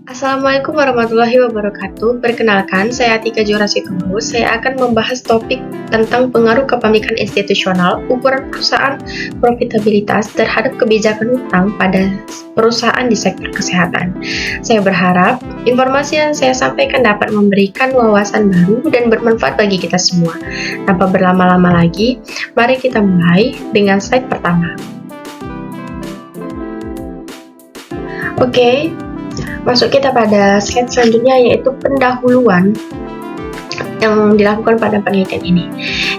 Assalamualaikum warahmatullahi wabarakatuh. Perkenalkan, saya Atika Johrasitombo. Saya akan membahas topik tentang pengaruh kepemilikan institusional, ukuran perusahaan, profitabilitas terhadap kebijakan utang pada perusahaan di sektor kesehatan. Saya berharap informasi yang saya sampaikan dapat memberikan wawasan baru dan bermanfaat bagi kita semua. Tanpa berlama-lama lagi, mari kita mulai dengan slide pertama. Oke. Masuk kita pada slide selanjutnya, yaitu pendahuluan yang dilakukan pada penelitian ini.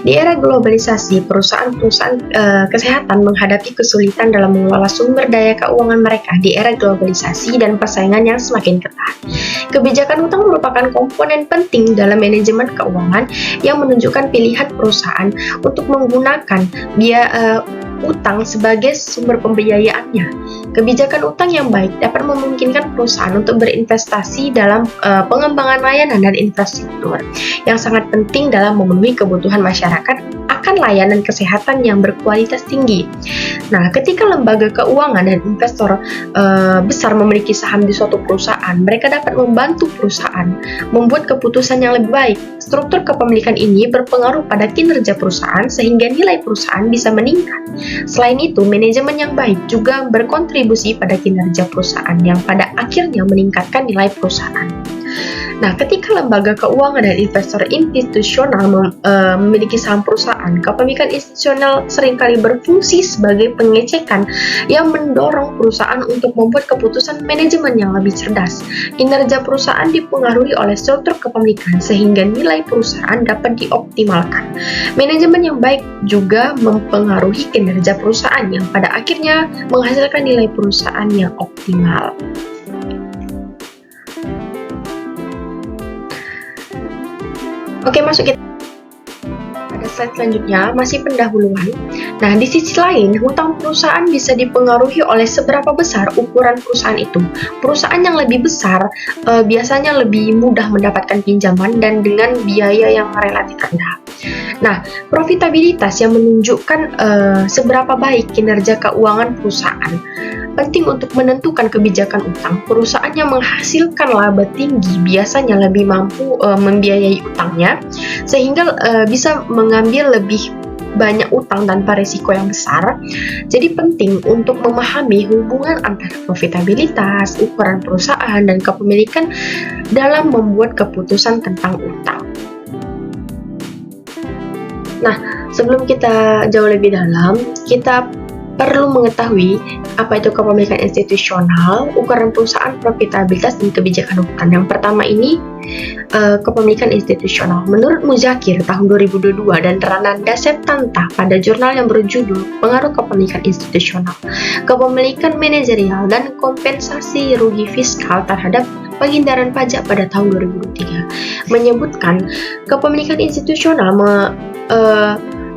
Di era globalisasi, perusahaan-perusahaan kesehatan menghadapi kesulitan dalam mengelola sumber daya keuangan mereka di era globalisasi dan persaingan yang semakin ketat. Kebijakan utang merupakan komponen penting dalam manajemen keuangan yang menunjukkan pilihan perusahaan untuk menggunakan utang sebagai sumber pembiayaannya. Kebijakan utang yang baik dapat memungkinkan perusahaan untuk berinvestasi dalam pengembangan layanan dan infrastruktur yang sangat penting dalam memenuhi kebutuhan masyarakat akan layanan kesehatan yang berkualitas tinggi. Nah, ketika lembaga keuangan dan investor besar memiliki saham di suatu perusahaan, mereka dapat membantu perusahaan membuat keputusan yang lebih baik. Struktur kepemilikan ini berpengaruh pada kinerja perusahaan sehingga nilai perusahaan bisa meningkat. Selain itu, manajemen yang baik juga berkontribusi pada kinerja perusahaan yang pada akhirnya meningkatkan nilai perusahaan. Nah, ketika lembaga keuangan dan investor institusional memiliki saham perusahaan, kepemilikan institusional seringkali berfungsi sebagai pengecekan yang mendorong perusahaan untuk membuat keputusan manajemen yang lebih cerdas. Kinerja perusahaan dipengaruhi oleh struktur kepemilikan sehingga nilai perusahaan dapat dioptimalkan. Manajemen yang baik juga mempengaruhi kinerja perusahaan yang pada akhirnya menghasilkan nilai perusahaan yang optimal. Oke, masuk kita pada slide selanjutnya, masih pendahuluan. Nah, di sisi lain, hutang perusahaan bisa dipengaruhi oleh seberapa besar ukuran perusahaan itu. Perusahaan yang lebih besar biasanya lebih mudah mendapatkan pinjaman dan dengan biaya yang relatif rendah. Nah, profitabilitas yang menunjukkan seberapa baik kinerja keuangan perusahaan. Penting untuk menentukan kebijakan utang. Perusahaan yang menghasilkan laba tinggi biasanya lebih mampu membiayai utangnya, sehingga bisa mengambil lebih banyak utang tanpa risiko yang besar. Jadi penting untuk memahami hubungan antara profitabilitas, ukuran perusahaan, dan kepemilikan dalam membuat keputusan tentang utang. Nah, sebelum kita jauh lebih dalam, kita perlu mengetahui apa itu kepemilikan institusional, ukuran perusahaan, profitabilitas, dan kebijakan utang. Yang pertama ini kepemilikan institusional. Menurut Muzakir tahun 2022 dan Rananda Septanta pada jurnal yang berjudul Pengaruh Kepemilikan Institusional, Kepemilikan Manajerial dan Kompensasi Rugi Fiskal terhadap Penghindaran Pajak pada tahun 2023 menyebutkan kepemilikan institusional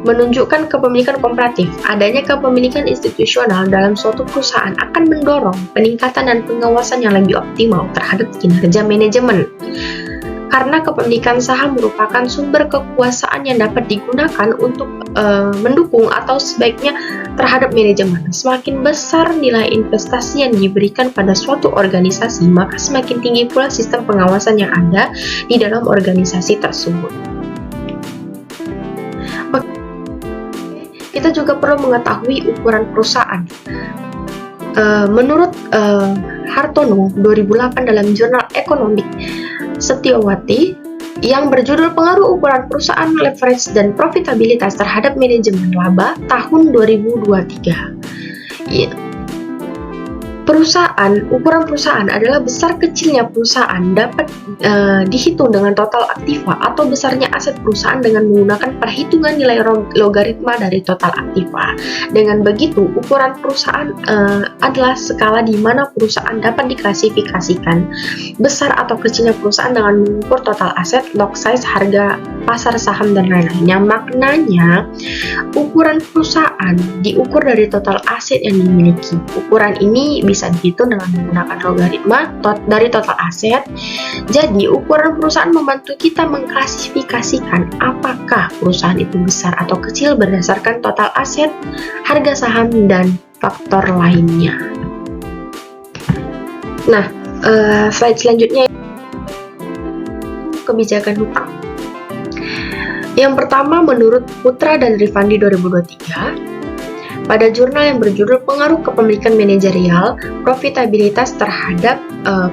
menunjukkan kepemilikan komparatif. Adanya kepemilikan institusional dalam suatu perusahaan akan mendorong peningkatan dan pengawasan yang lebih optimal terhadap kinerja manajemen. Karena kepemilikan saham merupakan sumber kekuasaan yang dapat digunakan untuk mendukung atau sebaiknya terhadap manajemen. Semakin besar nilai investasi yang diberikan pada suatu organisasi, maka semakin tinggi pula sistem pengawasan yang ada di dalam organisasi tersebut. Kita juga perlu mengetahui ukuran perusahaan. Menurut Hartono 2008 dalam jurnal Ekonomik Setiawati yang berjudul Pengaruh Ukuran Perusahaan, Leverage, dan Profitabilitas terhadap Manajemen Laba tahun 2023. Ukuran perusahaan adalah besar kecilnya perusahaan dapat dihitung dengan total aktiva atau besarnya aset perusahaan dengan menggunakan perhitungan nilai logaritma dari total aktiva. Dengan begitu, ukuran perusahaan adalah skala di mana perusahaan dapat diklasifikasikan besar atau kecilnya perusahaan dengan mengukur total aset, lot size, harga pasar saham, dan lain-lainnya. Maknanya, ukuran perusahaan diukur dari total aset yang dimiliki. Ukuran ini bisa dihitung dengan menggunakan logaritma dari total aset. Jadi, ukuran perusahaan membantu kita mengklasifikasikan apakah perusahaan itu besar atau kecil berdasarkan total aset, harga saham, dan faktor lainnya. Nah, Slide selanjutnya, kebijakan hutang. Yang pertama, menurut Putra dan Rifandi 2023, pada jurnal yang berjudul Pengaruh Kepemilikan Manajerial, Profitabilitas terhadap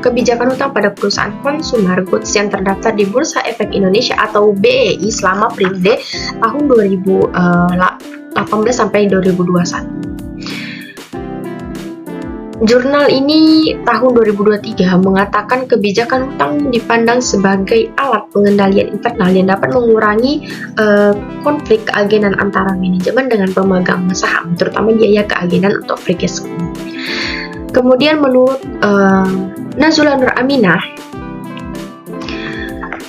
kebijakan hutang pada perusahaan consumer goods yang terdaftar di Bursa Efek Indonesia atau BEI selama periode tahun 2018 sampai 2021. Jurnal ini tahun 2023 mengatakan kebijakan hutang dipandang sebagai alat pengendalian internal yang dapat mengurangi konflik keagenan antara manajemen dengan pemegang saham, terutama biaya keagenan untuk free cash flow. Kemudian menurut Nazula Nur Aminah,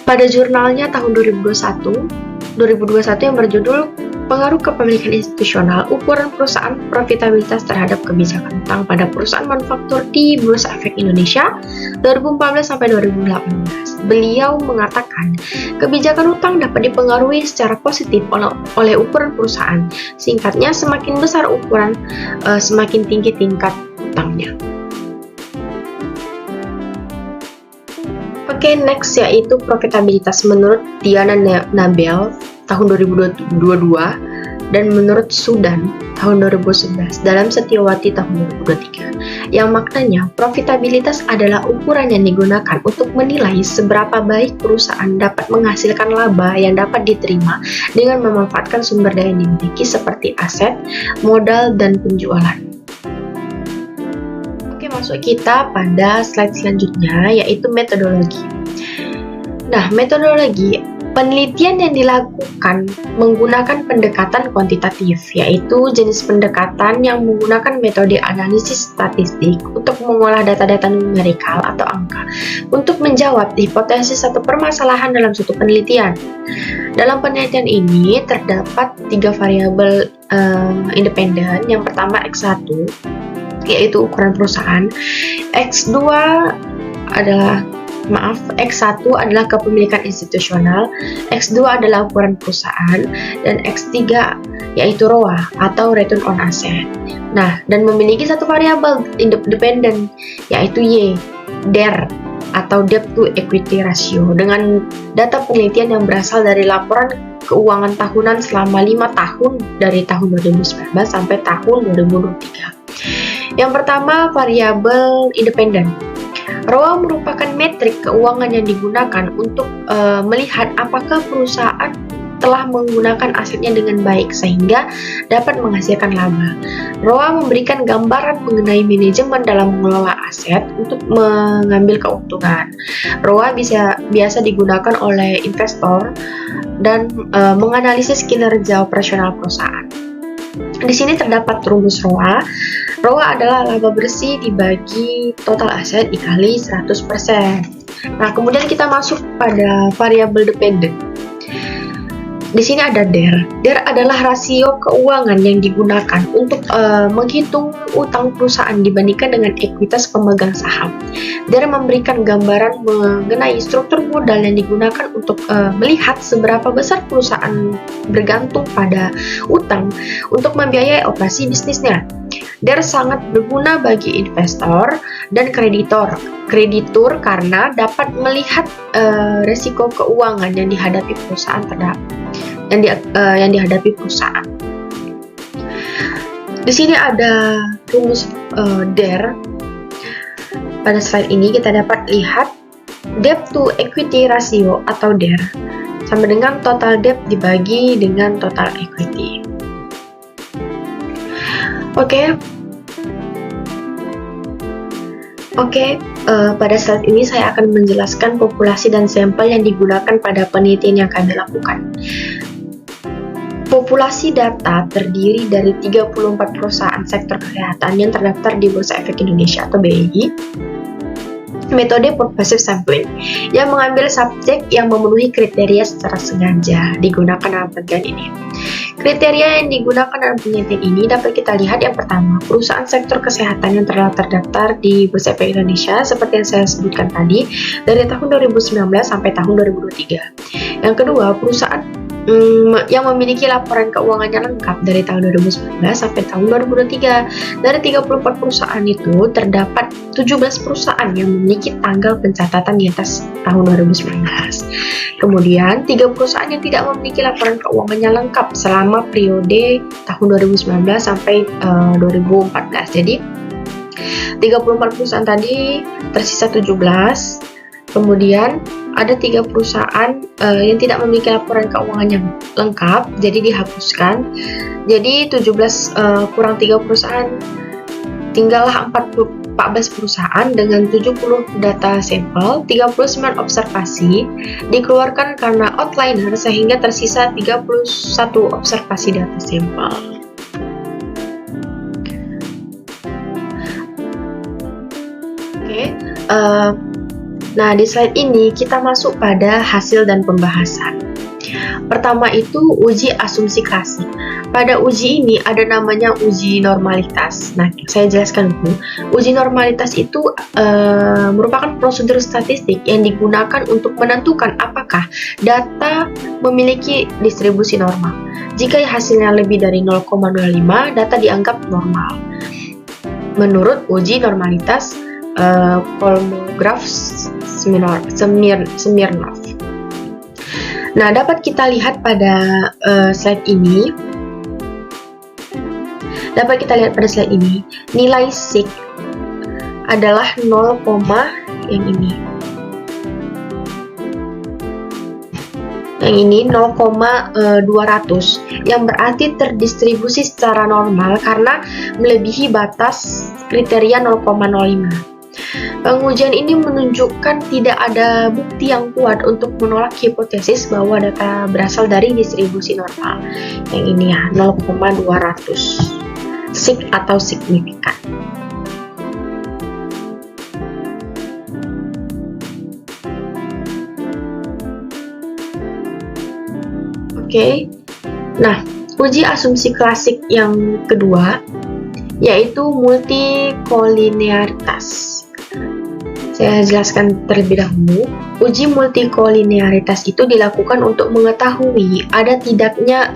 pada jurnalnya tahun 2021 yang berjudul Pengaruh Kepemilikan Institusional, Ukuran Perusahaan Profitabilitas terhadap Kebijakan Hutang pada Perusahaan Manufaktur di Bursa Efek Indonesia 2014 sampai 2018. Beliau mengatakan, kebijakan hutang dapat dipengaruhi secara positif oleh ukuran perusahaan. Singkatnya, semakin besar ukuran, semakin tinggi tingkat hutangnya. Oke, next yaitu profitabilitas menurut Diana Nabel tahun 2022 dan menurut Sudan tahun 2011 dalam Setiawati tahun 2023, yang maknanya profitabilitas adalah ukuran yang digunakan untuk menilai seberapa baik perusahaan dapat menghasilkan laba yang dapat diterima dengan memanfaatkan sumber daya yang dimiliki seperti aset, modal, dan penjualan. Oke, masuk kita pada slide selanjutnya yaitu metodologi. Nah, metodologi penelitian yang dilakukan menggunakan pendekatan kuantitatif, yaitu jenis pendekatan yang menggunakan metode analisis statistik untuk mengolah data-data numerikal atau angka untuk menjawab hipotesis atau permasalahan dalam suatu penelitian. Dalam penelitian ini terdapat 3 variabel independen. Yang pertama X1, yaitu ukuran perusahaan. X1 adalah kepemilikan institusional, X2 adalah ukuran perusahaan, dan X3 yaitu ROA atau Return on Asset. Nah, dan memiliki satu variabel independen yaitu Y, DER atau Debt to Equity Ratio, dengan data penelitian yang berasal dari laporan keuangan tahunan selama 5 tahun dari tahun 2019 sampai tahun 2023. Yang pertama, variabel independen. ROA merupakan metrik keuangan yang digunakan untuk melihat apakah perusahaan telah menggunakan asetnya dengan baik sehingga dapat menghasilkan laba. ROA memberikan gambaran mengenai manajemen dalam mengelola aset untuk mengambil keuntungan. ROA biasa digunakan oleh investor dan menganalisis kinerja operasional perusahaan. Di sini terdapat rumus ROA. ROA adalah laba bersih dibagi total aset dikali 100%. Nah, kemudian kita masuk pada variabel dependen. Di sini ada DER. DER adalah rasio keuangan yang digunakan untuk menghitung utang perusahaan dibandingkan dengan ekuitas pemegang saham. DER memberikan gambaran mengenai struktur modal yang digunakan untuk melihat seberapa besar perusahaan bergantung pada utang untuk membiayai operasi bisnisnya. DER sangat berguna bagi investor dan kreditur karena dapat melihat resiko keuangan yang dihadapi perusahaan yang dihadapi perusahaan. Di sini ada rumus DER. Pada slide ini kita dapat lihat Debt to Equity Ratio atau DER sama dengan total debt dibagi dengan total equity. Oke, pada slide ini saya akan menjelaskan populasi dan sampel yang digunakan pada penelitian yang kami lakukan. Populasi data terdiri dari 34 perusahaan sektor kesehatan yang terdaftar di Bursa Efek Indonesia atau BEI. Metode purposive sampling yang mengambil subjek yang memenuhi kriteria secara sengaja digunakan dalam penelitian ini. Kriteria yang digunakan dalam penelitian ini dapat kita lihat. Yang pertama, perusahaan sektor kesehatan yang telah terdaftar di Bursa Efek Indonesia seperti yang saya sebutkan tadi dari tahun 2019 sampai tahun 2023. Yang kedua, perusahaan yang memiliki laporan keuangannya lengkap dari tahun 2019 sampai tahun 2023. Dari 34 perusahaan itu terdapat 17 perusahaan yang memiliki tanggal pencatatan di atas tahun 2019. Kemudian 3 perusahaan yang tidak memiliki laporan keuangannya lengkap selama periode tahun 2019 sampai 2014. Jadi 34 perusahaan tadi tersisa 17. Kemudian ada 3 perusahaan yang tidak memiliki laporan keuangan yang lengkap, jadi dihapuskan. Jadi 17 kurang 3 perusahaan, tinggallah 14 perusahaan dengan 70 data sampel, 39 observasi dikeluarkan karena outliner sehingga tersisa 31 observasi data sampel. Oke, nah, di slide ini kita masuk pada hasil dan pembahasan. Pertama itu uji asumsi klasik. Pada uji ini ada namanya uji normalitas. Nah, saya jelaskan dulu. Uji normalitas itu merupakan prosedur statistik yang digunakan untuk menentukan apakah data memiliki distribusi normal. Jika hasilnya lebih dari 0,05, data dianggap normal. Menurut uji normalitas Kolmogorov Smirnov. Nah, dapat kita lihat pada slide ini. Nilai sig adalah 0, yang ini. Yang ini 0,200 yang berarti terdistribusi secara normal karena melebihi batas kriteria 0,05. Pengujian ini menunjukkan tidak ada bukti yang kuat untuk menolak hipotesis bahwa data berasal dari distribusi normal. Yang ini ya, 0,200 sig atau signifikan. Oke. Nah, uji asumsi klasik yang kedua yaitu multikolinearitas. Saya jelaskan terlebih dahulu. Uji multikolinearitas itu dilakukan untuk mengetahui ada tidaknya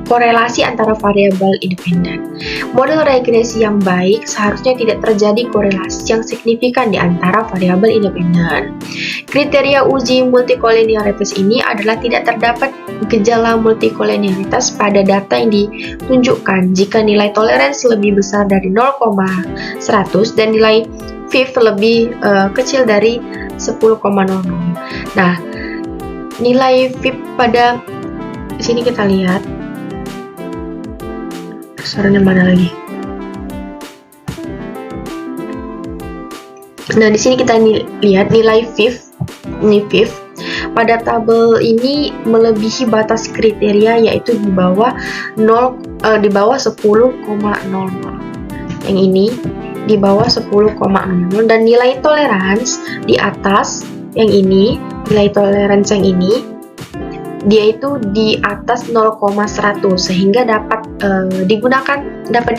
korelasi antara variabel independen. Model regresi yang baik seharusnya tidak terjadi korelasi yang signifikan di antara variabel independen. Kriteria uji multikolinearitas ini adalah tidak terdapat gejala multikolinearitas pada data yang ditunjukkan jika nilai toleransi lebih besar dari 0,100 dan nilai FIF lebih kecil dari 10,00. Nah, nilai FIF pada sini kita lihat. Suaranya mana lagi? Nah, di sini kita lihat nilai FIF. Ini FIF. Pada tabel ini melebihi batas kriteria yaitu di bawah 10,00. Yang ini di bawah 10,00 dan nilai tolerans di atas yang ini, nilai tolerans yang ini dia itu di atas 0,100 sehingga dapat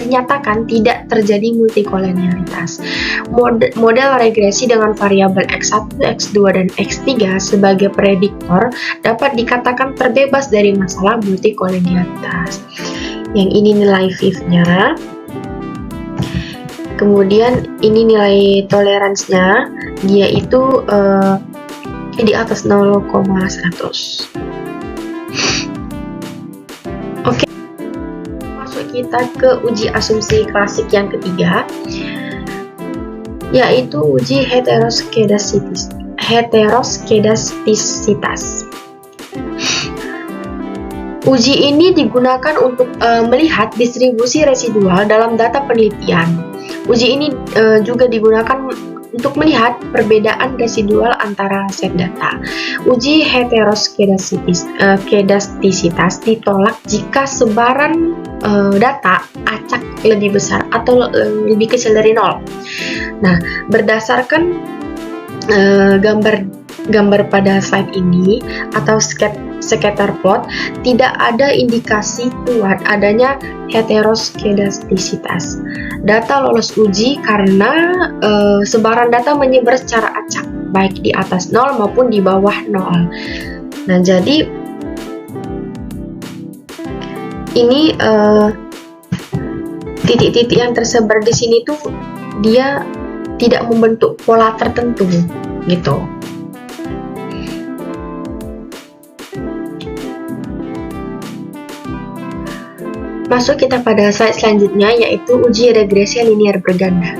dinyatakan tidak terjadi multikolinearitas. Model regresi dengan variabel X1, X2 dan X3 sebagai prediktor dapat dikatakan terbebas dari masalah multikolinearitas. Yang ini nilai FIF-nya. Kemudian ini nilai toleransinya, dia itu di atas 0,100. Oke, masuk kita ke uji asumsi klasik yang ketiga, yaitu uji heteroskedastisitas. Uji ini digunakan untuk melihat distribusi residual dalam data penelitian. Uji ini juga digunakan untuk melihat perbedaan residual antara set data. Uji heteroskedastisitas ditolak jika sebaran data acak lebih besar atau lebih kecil dari 0. Nah, berdasarkan gambar pada slide ini atau scatter plot, tidak ada indikasi kuat adanya heteroskedastisitas. Data lolos uji karena sebaran data menyebar secara acak, baik di atas 0 maupun di bawah 0. Nah, jadi Ini titik-titik yang tersebar di sini tuh dia tidak membentuk pola tertentu gitu. Masuk kita pada slide selanjutnya, yaitu uji regresi linear berganda.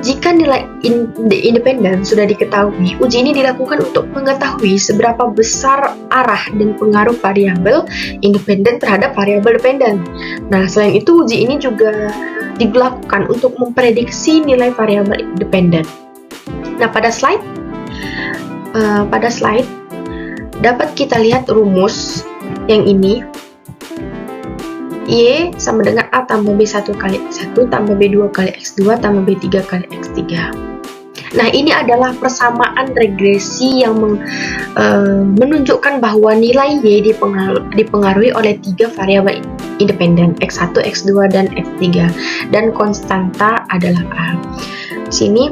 Jika nilai independen sudah diketahui, uji ini dilakukan untuk mengetahui seberapa besar arah dan pengaruh variabel independen terhadap variabel dependen. Nah, selain itu uji ini juga dilakukan untuk memprediksi nilai variabel dependen. Nah, pada slide dapat kita lihat rumus yang ini. Y sama dengan A tambah B1 kali X1 tambah B2 kali X2 tambah B3 kali X3. Nah, ini adalah persamaan regresi yang menunjukkan bahwa nilai Y dipengaruhi oleh 3 variabel independen, X1, X2, dan X3. Dan konstanta adalah A. Di sini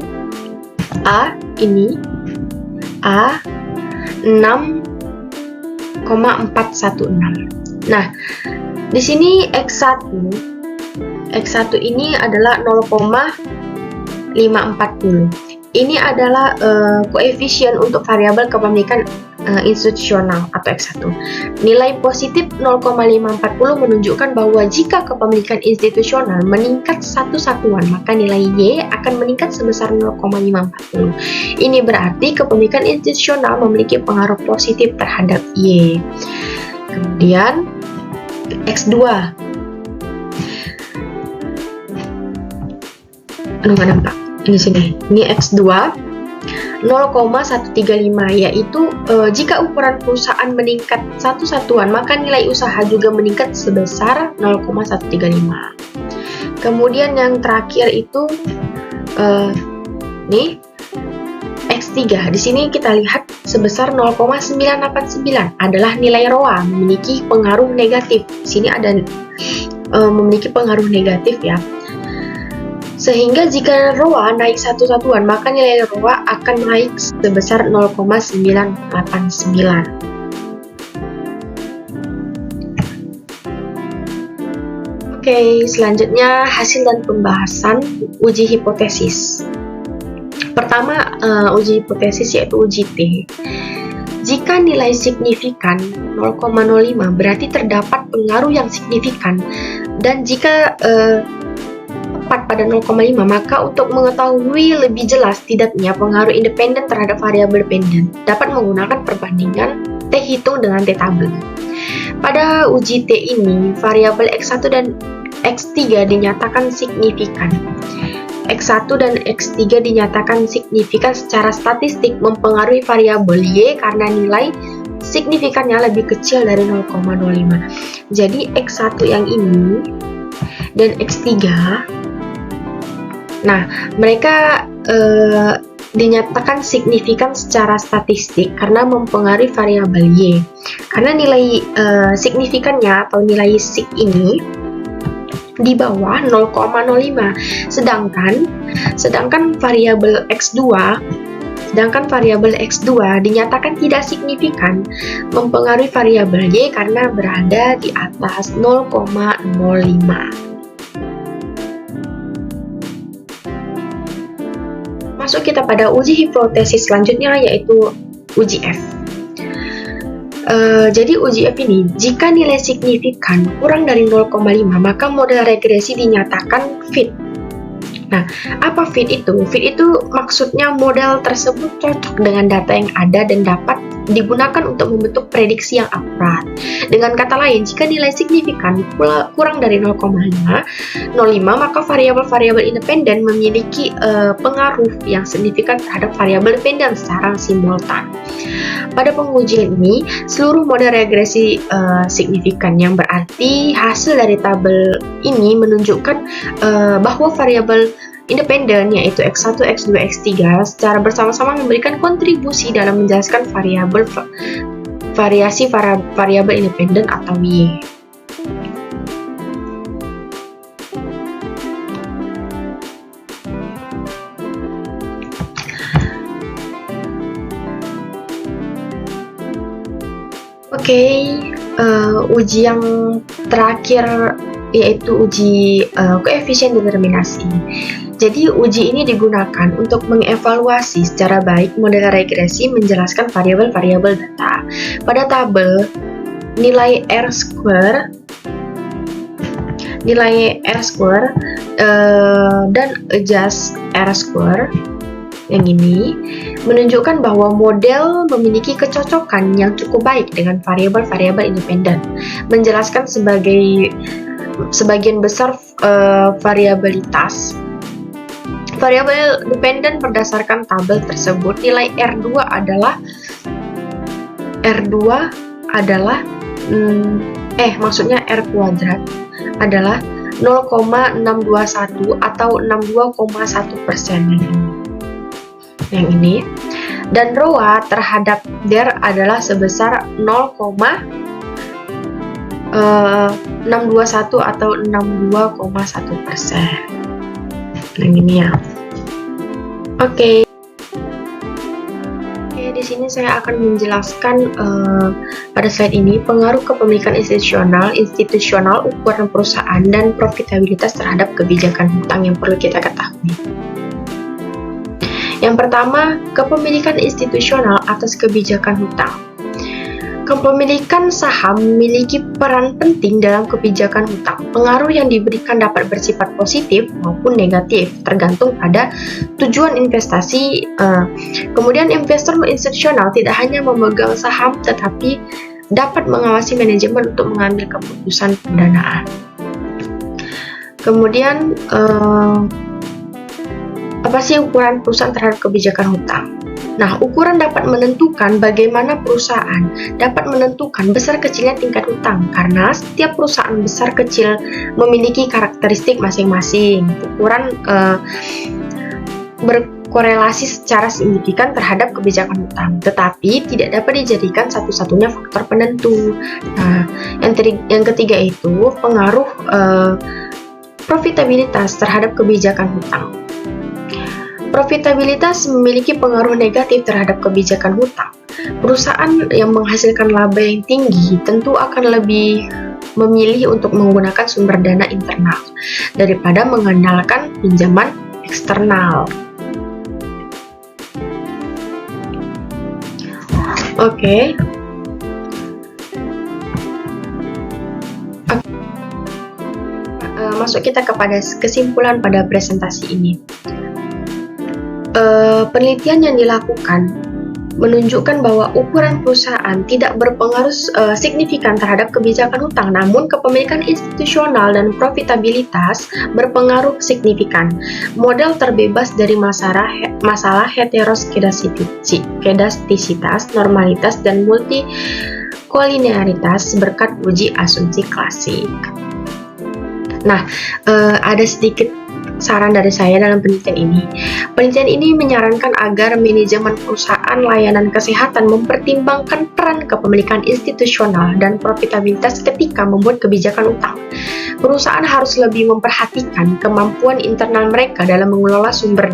A ini A 6,416. Nah, di sini X1 ini adalah 0,540. Ini adalah koefisien untuk variabel kepemilikan institusional atau X1. Nilai positif 0,540 menunjukkan bahwa jika kepemilikan institusional meningkat satu satuan, maka nilai Y akan meningkat sebesar 0,540. Ini berarti kepemilikan institusional memiliki pengaruh positif terhadap Y. Kemudian X2. Nggak nampak. Ini sini. Ini X2 0,135, yaitu jika ukuran perusahaan meningkat satu satuan, maka nilai usaha juga meningkat sebesar 0,135. Kemudian yang terakhir itu nih X3. Di sini kita lihat sebesar 0,989 adalah nilai ROA memiliki pengaruh negatif. Di sini ada memiliki pengaruh negatif ya. Sehingga jika ROA naik satu satuan, maka nilai ROA akan naik sebesar 0,989. Oke, selanjutnya hasil dan pembahasan uji hipotesis. Pertama, uji hipotesis yaitu uji T. Jika nilai signifikan 0,05 berarti terdapat pengaruh yang signifikan, dan jika tepat pada 0,5, maka untuk mengetahui lebih jelas tidaknya pengaruh independen terhadap variabel dependen dapat menggunakan perbandingan T hitung dengan T tabel. Pada uji T ini, variabel X1 dan X3 dinyatakan signifikan. X1 dan X3 dinyatakan signifikan secara statistik mempengaruhi variabel Y karena nilai signifikannya lebih kecil dari 0,05. Jadi X1 yang ini dan X3, nah mereka dinyatakan signifikan secara statistik karena mempengaruhi variabel Y. Karena nilai signifikannya atau nilai sig ini di bawah 0,05, sedangkan variabel X2 dinyatakan tidak signifikan mempengaruhi variabel Y karena berada di atas 0,05. Masuk kita pada uji hipotesis selanjutnya, yaitu uji F. Jadi uji F ini, jika nilai signifikan kurang dari 0,5, maka model regresi dinyatakan fit. Nah, apa fit itu? Fit itu maksudnya model tersebut cocok dengan data yang ada dan dapat digunakan untuk membentuk prediksi yang akurat. Dengan kata lain, jika nilai signifikan kurang dari 0,05, maka variabel-variabel independen memiliki pengaruh yang signifikan terhadap variabel dependen secara simultan. Pada pengujian ini, seluruh model regresi signifikan, yang berarti hasil dari tabel ini menunjukkan bahwa variabel independen yaitu X1, X2, X3 secara bersama-sama memberikan kontribusi dalam menjelaskan variasi variabel independen atau Y. Oke, uji yang terakhir yaitu uji koefisien determinasi. Jadi uji ini digunakan untuk mengevaluasi secara baik model regresi menjelaskan variabel-variabel data. Pada tabel nilai R-square dan adjust R-square yang ini menunjukkan bahwa model memiliki kecocokan yang cukup baik dengan variabel-variabel independen. Menjelaskan sebagian besar variabilitas variabel dependen berdasarkan tabel tersebut. Nilai R2 adalah maksudnya R kuadrat adalah 0,621 atau 62,1% yang ini, dan ROA terhadap DER adalah sebesar 0,621 atau 62,1%. Yang ini ya. Oke, di sini saya akan menjelaskan pada slide ini pengaruh kepemilikan institusional, ukuran perusahaan, dan profitabilitas terhadap kebijakan hutang yang perlu kita ketahui. Yang pertama, kepemilikan institusional atas kebijakan hutang. Kepemilikan saham memiliki peran penting dalam kebijakan hutang. Pengaruh yang diberikan dapat bersifat positif maupun negatif, tergantung pada tujuan investasi. Kemudian investor institusional tidak hanya memegang saham, tetapi dapat mengawasi manajemen untuk mengambil keputusan pendanaan. Kemudian, apa sih ukuran perusahaan terhadap kebijakan hutang? Nah, ukuran dapat menentukan bagaimana perusahaan dapat menentukan besar kecilnya tingkat hutang, karena setiap perusahaan besar kecil memiliki karakteristik masing-masing. Ukuran berkorelasi secara signifikan terhadap kebijakan hutang, tetapi tidak dapat dijadikan satu-satunya faktor penentu. Nah, yang ketiga itu pengaruh profitabilitas terhadap kebijakan hutang. Profitabilitas memiliki pengaruh negatif terhadap kebijakan hutang. Perusahaan yang menghasilkan laba yang tinggi tentu akan lebih memilih untuk menggunakan sumber dana internal daripada mengandalkan pinjaman eksternal. Oke. Masuk kita kepada kesimpulan pada presentasi ini. Penelitian yang dilakukan menunjukkan bahwa ukuran perusahaan tidak berpengaruh signifikan terhadap kebijakan hutang, namun kepemilikan institusional dan profitabilitas berpengaruh signifikan. Model terbebas dari masalah heteroskedastisitas, normalitas, dan multikolinearitas berkat uji asumsi klasik. Nah, ada sedikit saran dari saya dalam penelitian ini. Penelitian ini menyarankan agar manajemen perusahaan layanan kesehatan mempertimbangkan peran kepemilikan institusional dan profitabilitas ketika membuat kebijakan utang. Perusahaan harus lebih memperhatikan kemampuan internal mereka dalam mengelola sumber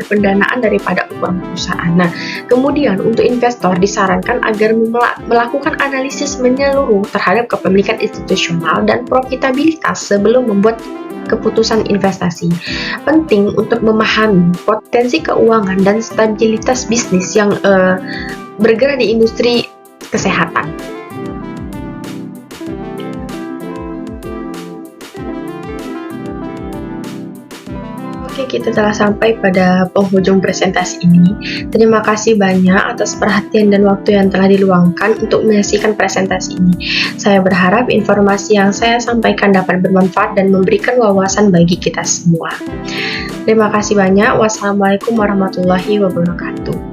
pendanaan daripada uang perusahaan. Nah, kemudian untuk investor disarankan agar melakukan analisis menyeluruh terhadap kepemilikan institusional dan profitabilitas sebelum membuat keputusan investasi. Penting untuk memahami potensi keuangan dan stabilitas bisnis yang bergerak di industri kesehatan. Oke, kita telah sampai pada penghujung presentasi ini. Terima kasih banyak atas perhatian dan waktu yang telah diluangkan untuk menyaksikan presentasi ini. Saya berharap informasi yang saya sampaikan dapat bermanfaat dan memberikan wawasan bagi kita semua. Terima kasih banyak. Wassalamualaikum warahmatullahi wabarakatuh.